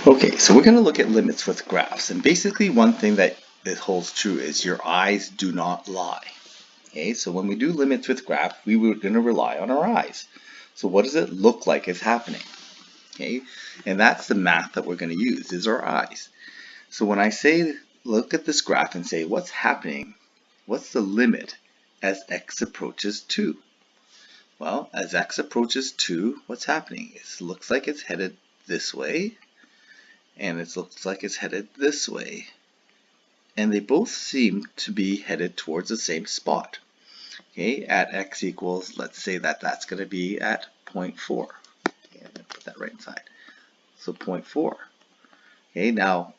Okay, so we're going to look at limits with graphs. And basically one thing that holds true is your eyes do not lie. Okay, so when we do limits with graphs, we were going to rely on our eyes. So what does it look like is happening? Okay, and that's the math that we're going to use, is our eyes. So when I say, look at this graph and say, what's happening? What's the limit as x approaches 2? Well, as x approaches 2, what's happening? It looks like it's headed this way, and it looks like it's headed this way. And they both seem to be headed towards the same spot. Okay, at x equals, let's say that that's going to be at 0.4. Okay, I'm going to put that right inside. So 0.4. Okay, now,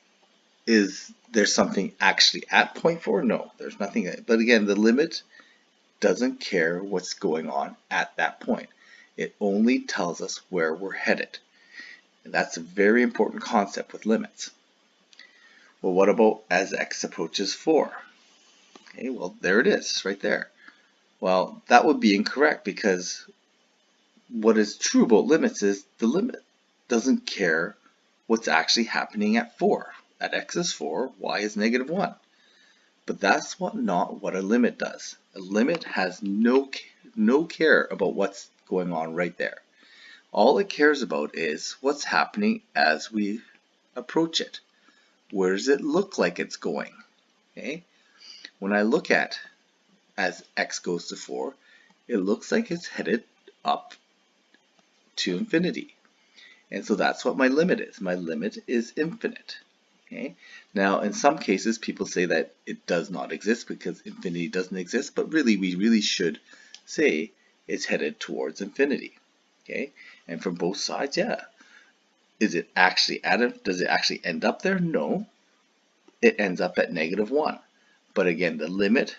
is there something actually at 0.4? No, there's nothing. But again, the limit doesn't care what's going on at that point. It only tells us where we're headed. And that's a very important concept with limits. Well, what about as x approaches 4? Okay, well, there it is, right there. Well, that would be incorrect because what is true about limits is the limit doesn't care what's actually happening at 4. At x is 4, y is negative 1. But that's not what a limit does. A limit has no care about what's going on right there. All it cares about is what's happening as we approach it. Where does it look like it's going? Okay? When I look at as x goes to 4, it looks like it's headed up to infinity. And so that's what my limit is. My limit is infinite. Okay? Now, in some cases, people say that it does not exist because infinity doesn't exist, but really, we really should say it's headed towards infinity. Okay? And from both sides, yeah. Is it actually does it actually end up there? No. It ends up at negative 1. But again, the limit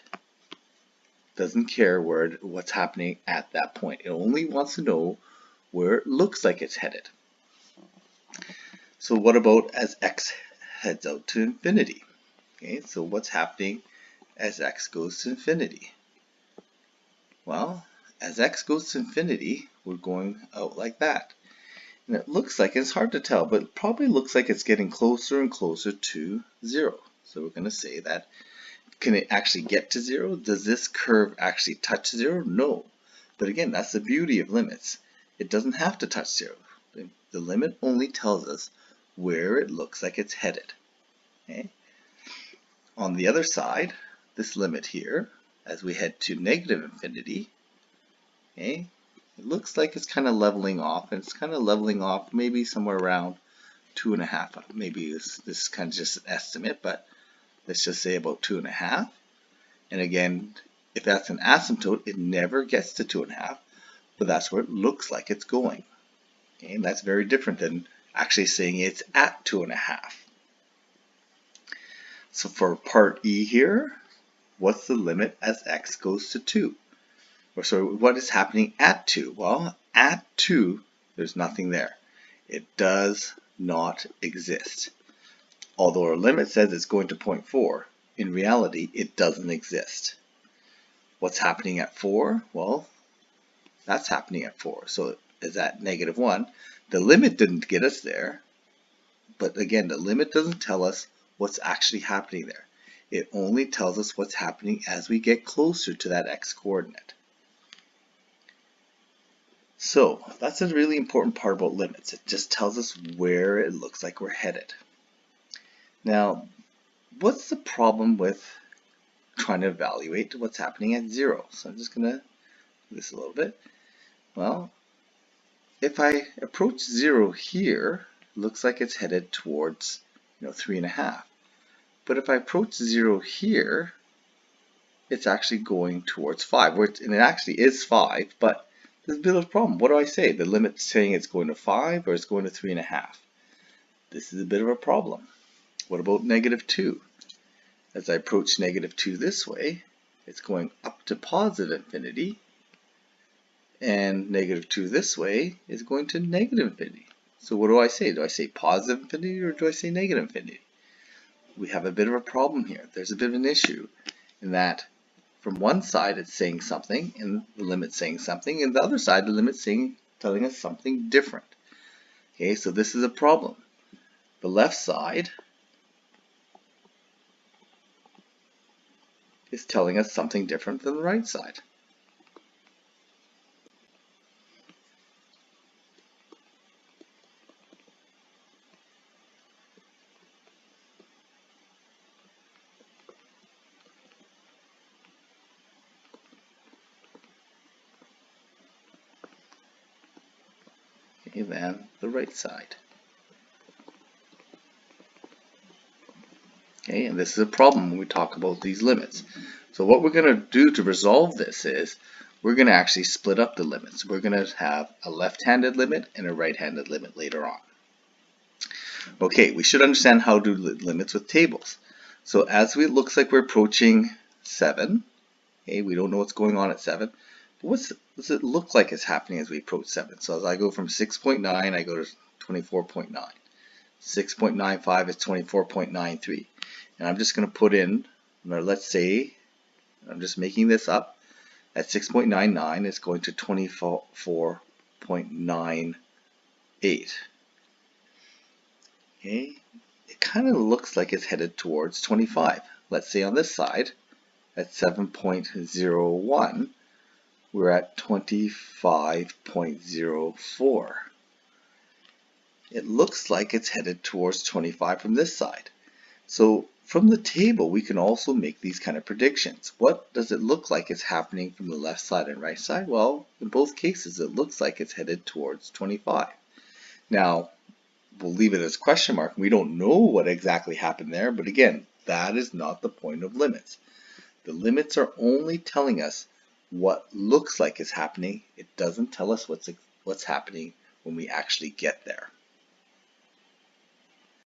doesn't care what's happening at that point. It only wants to know where it looks like it's headed. So what about as x heads out to infinity? Okay, so what's happening as x goes to infinity? Well, as x goes to infinity, we're going out like that. And it looks like, it's hard to tell, but it probably looks like it's getting closer and closer to 0. So we're going to say that, can it actually get to 0? Does this curve actually touch 0? No. But again, that's the beauty of limits. It doesn't have to touch 0. The limit only tells us where it looks like it's headed. Okay? On the other side, this limit here, as we head to negative infinity, okay, it looks like it's kind of leveling off, and it's kind of leveling off maybe somewhere around 2.5. Maybe this is kind of just an estimate, but let's just say about 2.5. And again, if that's an asymptote, it never gets to 2.5, but that's where it looks like it's going. Okay, and that's very different than actually saying it's at 2.5. So for part E here, what's the limit as x goes to 2? Or so what is happening at 2? Well, at 2, there's nothing there. It does not exist. Although our limit says it's going to 0.4, in reality, it doesn't exist. What's happening at 4? Well, that's happening at 4. So is at negative 1. The limit didn't get us there. But again, the limit doesn't tell us what's actually happening there. It only tells us what's happening as we get closer to that x coordinate. So that's a really important part about limits. It just tells us where it looks like we're headed. Now, what's the problem with trying to evaluate what's happening at 0? So I'm just going to do this a little bit. Well, if I approach 0 here, it looks like it's headed towards 3.5. But if I approach 0 here, it's actually going towards 5. And it actually is 5, but there's a bit of a problem. What do I say? The limit's saying it's going to 5 or it's going to 3.5. This is a bit of a problem. What about negative 2? As I approach negative 2 this way, it's going up to positive infinity. And negative 2 this way is going to negative infinity. So what do I say? Do I say positive infinity or do I say negative infinity? We have a bit of a problem here. There's a bit of an issue in that from one side it's saying something and the limit's saying something, and the other side the limit's telling us something different. Okay, so this is a problem. the left side is telling us something different than the right side. Okay, than the right side. Okay, and this is a problem when we talk about these limits. So what we're going to do to resolve this is we're going to actually split up the limits. We're going to have a left-handed limit and a right-handed limit later on. Okay, we should understand how to do limits with tables. So as it looks like we're approaching 7, okay, we don't know what's going on at 7. What does it look like is happening as we approach 7? So as I go from 6.9, I go to 24.9. 6.95 is 24.93. And I'm just going to put in, let's say, I'm just making this up, at 6.99 it's going to 24.98. Okay, it kind of looks like it's headed towards 25. Let's say on this side, at 7.01, we're at 25.04. It looks like it's headed towards 25 from this side. So from the table, we can also make these kind of predictions. What does it look like is happening from the left side and right side? Well, in both cases, it looks like it's headed towards 25. Now, we'll leave it as question mark. We don't know what exactly happened there, but again, that is not the point of limits. The limits are only telling us what looks like is happening. It doesn't tell us what's happening when we actually get there.